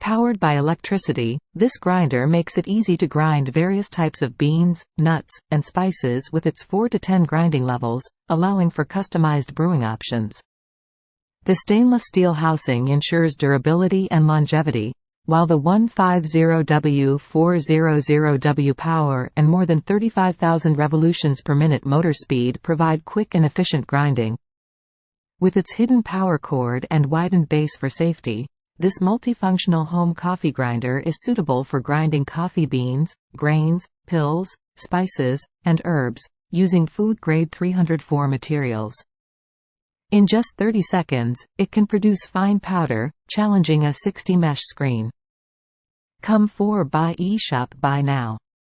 Powered by electricity, this grinder makes it easy to grind various types of beans, nuts, and spices with its 4 to 10 grinding levels, allowing for customized brewing options. The stainless steel housing ensures durability and longevity, while the 150W400W power and more than 35,000 revolutions per minute motor speed provide quick and efficient grinding. With its hidden power cord and widened base for safety, this multifunctional home coffee grinder is suitable for grinding coffee beans, grains, pills, spices, and herbs, using food-grade 304 materials. In just 30 seconds, it can produce fine powder, challenging a 60-mesh screen. Come for buy eShop buy now.